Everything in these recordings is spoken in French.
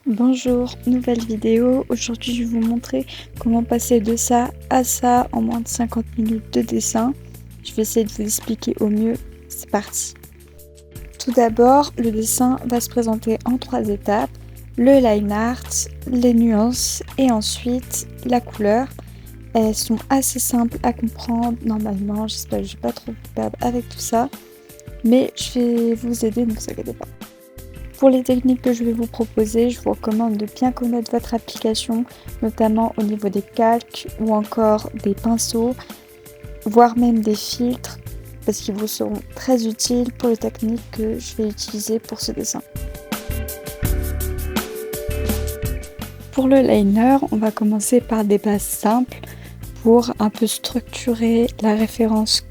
Bonjour, nouvelle vidéo. Aujourd'hui, je vais vous montrer comment passer de ça à ça en moins de 50 minutes de dessin. Je vais essayer de vous expliquer au mieux. C'est parti. Tout d'abord, le dessin va se présenter en 3 étapes. Le line art, les nuances et ensuite la couleur. Elles sont assez simples à comprendre normalement. J'espère que je ne vais pas trop vous perdre avec tout ça. Mais je vais vous aider, ne vous inquiétez pas. Pour les techniques que je vais vous proposer, je vous recommande de bien connaître votre application, notamment au niveau des calques ou encore des pinceaux, voire même des filtres, parce qu'ils vous seront très utiles pour les techniques que je vais utiliser pour ce dessin. Pour le liner, on va commencer par des bases simples pour un peu structurer la référence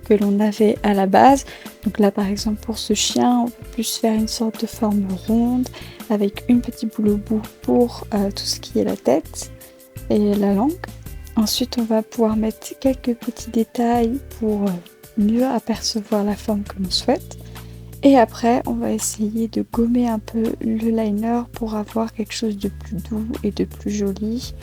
que l'on avait à la base. Donc là par exemple pour ce chien, on peut plus faire une sorte de forme ronde avec une petite boule au bout pour tout ce qui est la tête et la langue. Ensuite on va pouvoir mettre quelques petits détails pour mieux apercevoir la forme que l'on souhaite. Et après on va essayer de gommer un peu le liner pour avoir quelque chose de plus doux et de plus joli.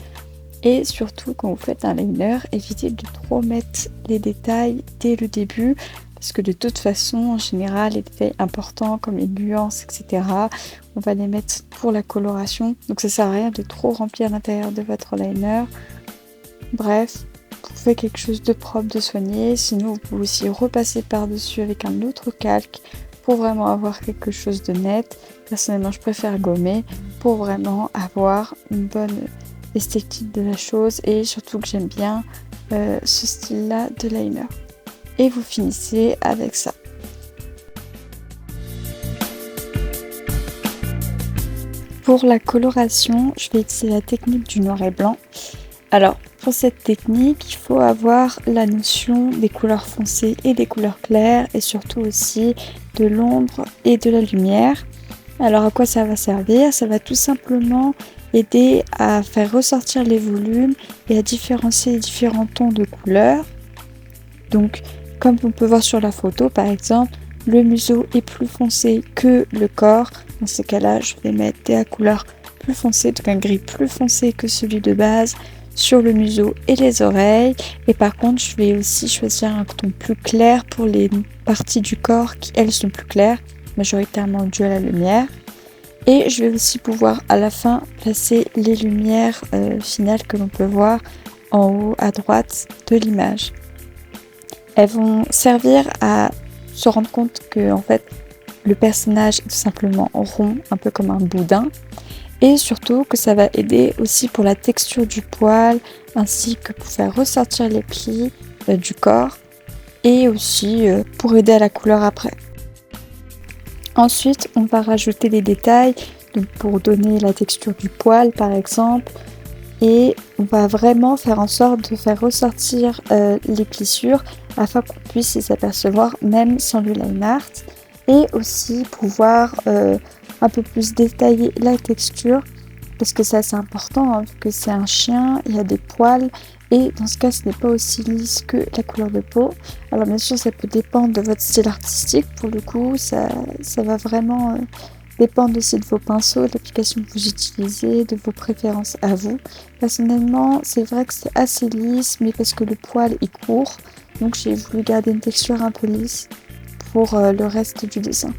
Et surtout, quand vous faites un liner, évitez de trop mettre les détails dès le début, parce que de toute façon, en général, les détails importants comme les nuances, etc., on va les mettre pour la coloration. Donc ça sert à rien de trop remplir l'intérieur de votre liner. Bref, vous faites quelque chose de propre, de soigné. Sinon, vous pouvez aussi repasser par-dessus avec un autre calque pour vraiment avoir quelque chose de net. Personnellement, je préfère gommer pour vraiment avoir une bonne esthétique de la chose et surtout que j'aime bien ce style là de liner. Et vous finissez avec ça. Pour la coloration, je vais utiliser la technique du noir et blanc. Alors pour cette technique, il faut avoir la notion des couleurs foncées et des couleurs claires et surtout aussi de l'ombre et de la lumière. Alors à quoi ça va servir? Ça va tout simplement aider à faire ressortir les volumes et à différencier les différents tons de couleurs. Donc comme on peut voir sur la photo par exemple, le museau est plus foncé que le corps. Dans ce cas-là, je vais mettre des couleurs plus foncées, donc un gris plus foncé que celui de base sur le museau et les oreilles. Et par contre, je vais aussi choisir un ton plus clair pour les parties du corps qui elles sont plus claires, majoritairement dues à la lumière. Et je vais aussi pouvoir à la fin placer les lumières finales que l'on peut voir en haut à droite de l'image. Elles vont servir à se rendre compte que en fait le personnage est tout simplement rond, un peu comme un boudin. Et surtout que ça va aider aussi pour la texture du poil, ainsi que pour faire ressortir les plis du corps. Et aussi pour aider à la couleur après. Ensuite, on va rajouter des détails donc pour donner la texture du poil par exemple. Et on va vraiment faire en sorte de faire ressortir les plissures afin qu'on puisse les apercevoir même sans le line art. Et aussi pouvoir un peu plus détailler la texture parce que c'est assez important vu que c'est un chien, il y a des poils. Et dans ce cas, ce n'est pas aussi lisse que la couleur de peau. Alors bien sûr, ça peut dépendre de votre style artistique. Pour le coup, ça va vraiment dépendre aussi de vos pinceaux, de l'application que vous utilisez, de vos préférences à vous. Personnellement, c'est vrai que c'est assez lisse, mais parce que le poil est court. Donc j'ai voulu garder une texture un peu lisse pour le reste du dessin.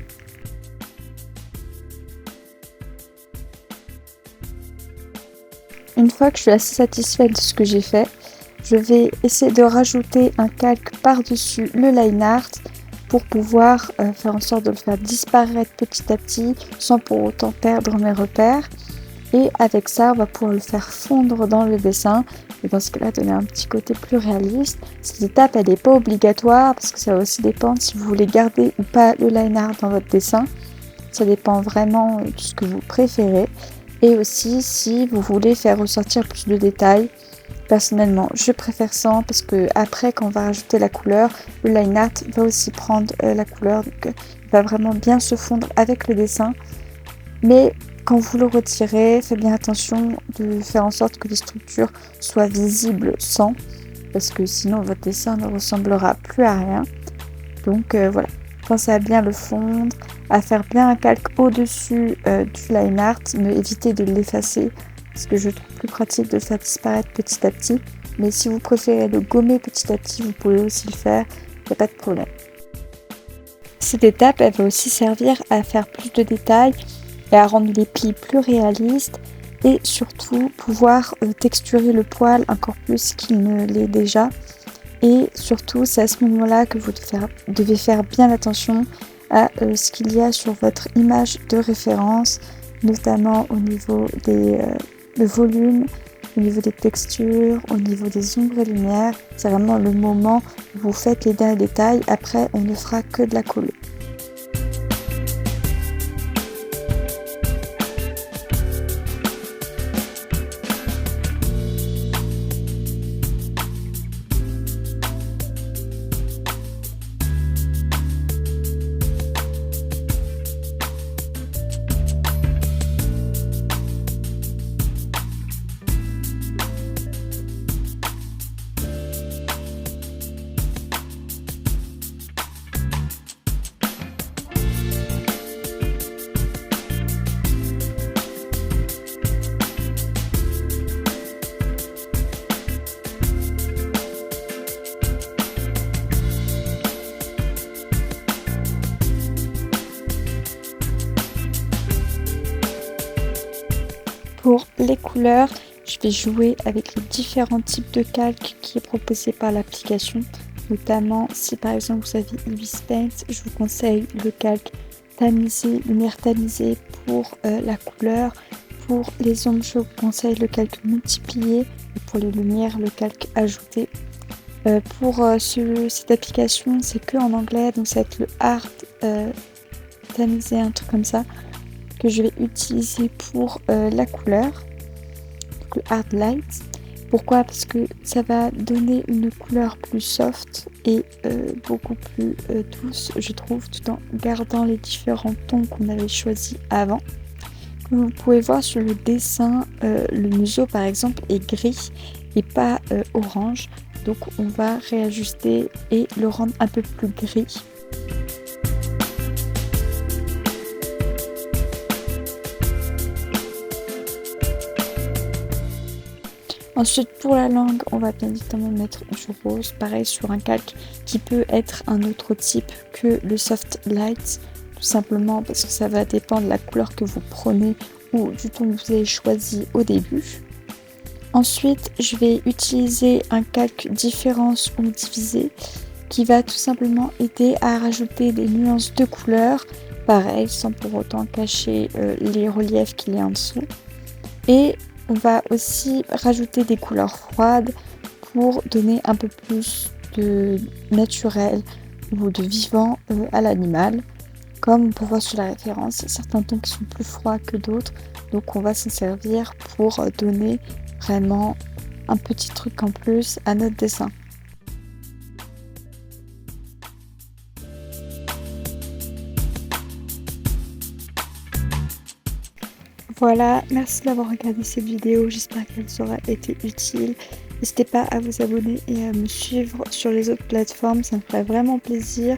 Une fois que je suis assez satisfaite de ce que j'ai fait, je vais essayer de rajouter un calque par-dessus le line art pour pouvoir faire en sorte de le faire disparaître petit à petit sans pour autant perdre mes repères. Et avec ça, on va pouvoir le faire fondre dans le dessin et dans ce cas-là, donner un petit côté plus réaliste. Cette étape, elle n'est pas obligatoire parce que ça va aussi dépendre si vous voulez garder ou pas le line art dans votre dessin. Ça dépend vraiment de ce que vous préférez. Et aussi si vous voulez faire ressortir plus de détails. Personnellement, je préfère sans parce que après quand on va rajouter la couleur, le line art va aussi prendre la couleur, donc il va vraiment bien se fondre avec le dessin. Mais quand vous le retirez, faites bien attention de faire en sorte que les structures soient visibles sans, parce que sinon votre dessin ne ressemblera plus à rien. Donc voilà, pensez à bien le fondre, à faire bien un calque au-dessus du line art, mais évitez de l'effacer parce que je trouve plus pratique de le faire disparaître petit à petit. Mais si vous préférez le gommer petit à petit, vous pouvez aussi le faire, il n'y a pas de problème. Cette étape, elle va aussi servir à faire plus de détails et à rendre les plis plus réalistes et surtout pouvoir texturer le poil encore plus qu'il ne l'est déjà. Et surtout, c'est à ce moment-là que vous devez faire bien attention à ce qu'il y a sur votre image de référence, notamment au niveau du volume, au niveau des textures, au niveau des ombres et lumières. C'est vraiment le moment où vous faites les derniers détails. Après, on ne fera que de la colle. Pour les couleurs, je vais jouer avec les différents types de calques qui est proposé par l'application. Notamment, si par exemple vous avez Ibis Paint, je vous conseille le calque tamisé, lumière tamisée pour la couleur. Pour les ombres, je vous conseille le calque multiplié. Et pour les lumières, le calque ajouté. Pour cette application, c'est que en anglais, donc ça va être le Art tamisé, un truc comme ça, que je vais utiliser pour la couleur, donc le Hard Light. Pourquoi? Parce que ça va donner une couleur plus soft et beaucoup plus douce, je trouve, tout en gardant les différents tons qu'on avait choisis avant. Comme vous pouvez voir sur le dessin, le museau par exemple est gris et pas orange. Donc on va réajuster et le rendre un peu plus gris. Ensuite, pour la langue, on va bien évidemment mettre du rose, pareil sur un calque qui peut être un autre type que le soft light, tout simplement parce que ça va dépendre de la couleur que vous prenez ou du ton que vous avez choisi au début. Ensuite, je vais utiliser un calque différence ou divisé qui va tout simplement aider à rajouter des nuances de couleurs, pareil, sans pour autant cacher les reliefs qu'il y a en dessous. Et on va aussi rajouter des couleurs froides pour donner un peu plus de naturel ou de vivant à l'animal. Comme on peut voir sur la référence, il y a certains tons qui sont plus froids que d'autres. Donc on va s'en servir pour donner vraiment un petit truc en plus à notre dessin. Voilà, merci d'avoir regardé cette vidéo, j'espère qu'elle vous aura été utile. N'hésitez pas à vous abonner et à me suivre sur les autres plateformes, ça me ferait vraiment plaisir.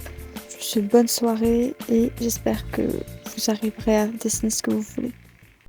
Je vous souhaite bonne soirée et j'espère que vous arriverez à dessiner ce que vous voulez.